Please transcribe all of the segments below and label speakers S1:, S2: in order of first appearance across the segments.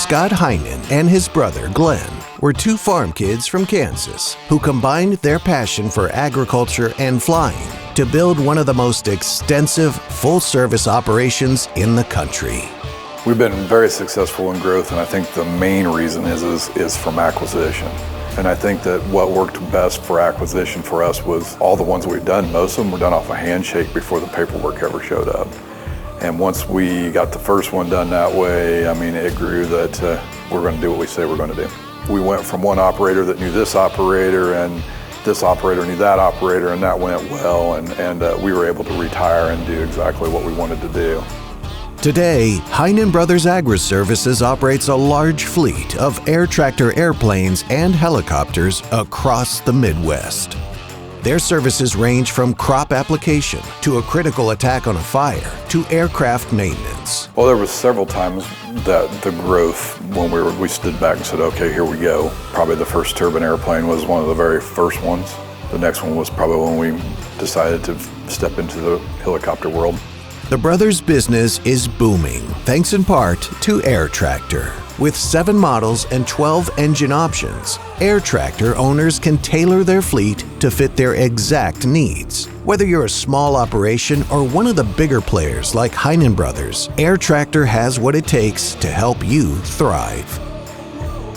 S1: Scott Heinen and his brother Glenn were two farm kids from Kansas who combined their passion for agriculture and flying to build one of the most extensive full-service operations in the country.
S2: We've been very successful in growth, and I think the main reason is from acquisition. And I think that what worked best for acquisition for us was all the ones we've done, most of them were done off a handshake before the paperwork ever showed up. And once we got the first one done that way, I mean, it grew that we're going to do what we say we're going to do. We went from one operator that knew this operator, and this operator knew that operator, and that went well, and we were able to retire and do exactly what we wanted to do.
S1: Today, Heinen Brothers Agri-Services operates a large fleet of air tractor airplanes and helicopters across the Midwest. Their services range from crop application to a critical attack on a fire to aircraft maintenance.
S2: Well, there was several times that the growth, when we stood back and said, okay, here we go. Probably the first turbine airplane was one of the very first ones. The next one was probably when we decided to step into the helicopter world.
S1: The brothers' business is booming, thanks in part to Air Tractor. With 7 models and 12 engine options, Air Tractor owners can tailor their fleet to fit their exact needs. Whether you're a small operation or one of the bigger players like Heinen Brothers, Air Tractor has what it takes to help you thrive.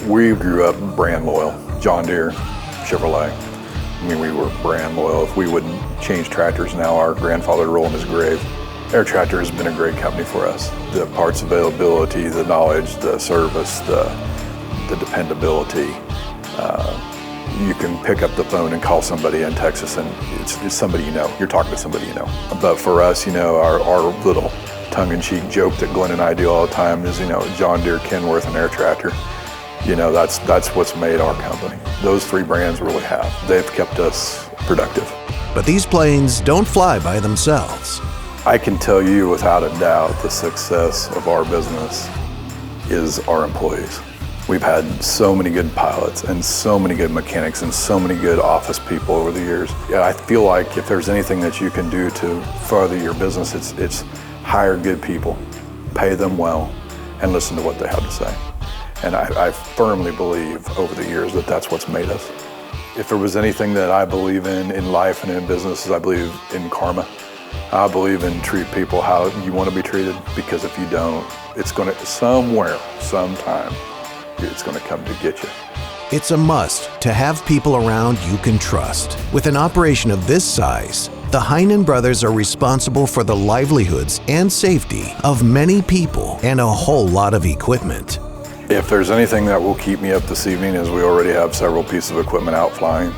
S2: We grew up brand loyal, John Deere, Chevrolet. I mean, we were brand loyal. If we wouldn't change tractors now, our grandfather would roll in his grave. Air Tractor has been a great company for us. The parts availability, the knowledge, the service, the dependability. You can pick up the phone and call somebody in Texas, and it's somebody you know. You're talking to somebody you know. But for us, you know, our little tongue-in-cheek joke that Glenn and I do all the time is, you know, John Deere, Kenworth, and Air Tractor. You know, that's what's made our company. Those 3 brands really have. They've kept us productive.
S1: But these planes don't fly by themselves.
S2: I can tell you without a doubt the success of our business is our employees. We've had so many good pilots and so many good mechanics and so many good office people over the years. Yeah, I feel like if there's anything that you can do to further your business, it's hire good people, pay them well, and listen to what they have to say. And I firmly believe over the years that that's what's made us. If there was anything that I believe in life and in business, is I believe in karma. I believe in treat people how you want to be treated, because if you don't, it's going to, somewhere, sometime, it's going to come to get you.
S1: It's a must to have people around you can trust. With an operation of this size, the Heinen brothers are responsible for the livelihoods and safety of many people and a whole lot of equipment.
S2: If there's anything that will keep me up this evening, is we already have several pieces of equipment out flying,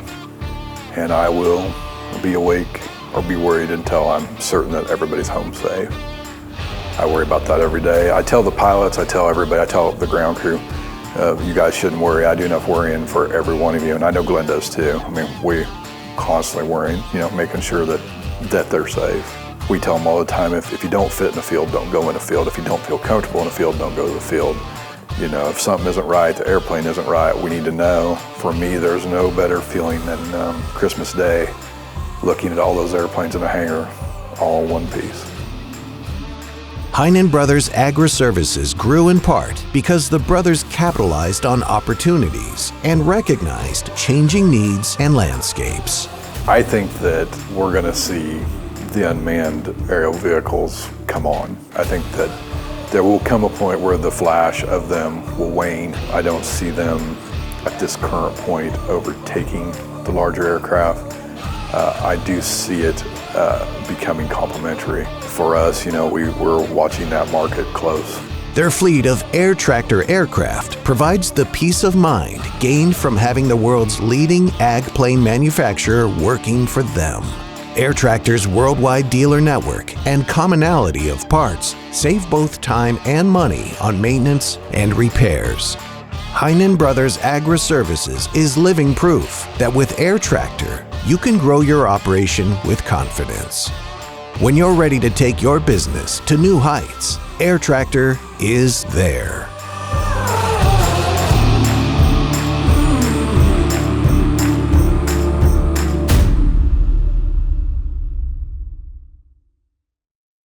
S2: and I will be awake or be worried until I'm certain that everybody's home safe. I worry about that every day. I tell the pilots, I tell everybody, I tell the ground crew, you guys shouldn't worry. I do enough worrying for every one of you, and I know Glenn does too. I mean, we constantly worrying, you know, making sure that they're safe. We tell them all the time, if you don't fit in the field, don't go in the field. If you don't feel comfortable in the field, don't go to the field. You know, if something isn't right, the airplane isn't right, we need to know. For me, there's no better feeling than Christmas Day, looking at all those airplanes in a hangar, all in one piece.
S1: Heinen Brothers Agri-Services grew in part because the brothers capitalized on opportunities and recognized changing needs and landscapes.
S2: I think that we're going to see the unmanned aerial vehicles come on. I think that there will come a point where the flash of them will wane. I don't see them at this current point overtaking the larger aircraft. I do see it becoming complementary. For us, you know, we're watching that market close.
S1: Their fleet of Air Tractor aircraft provides the peace of mind gained from having the world's leading ag plane manufacturer working for them. Air Tractor's worldwide dealer network and commonality of parts save both time and money on maintenance and repairs. Heinen Brothers Agri-Services is living proof that with Air Tractor, you can grow your operation with confidence. When you're ready to take your business to new heights, Air Tractor is there.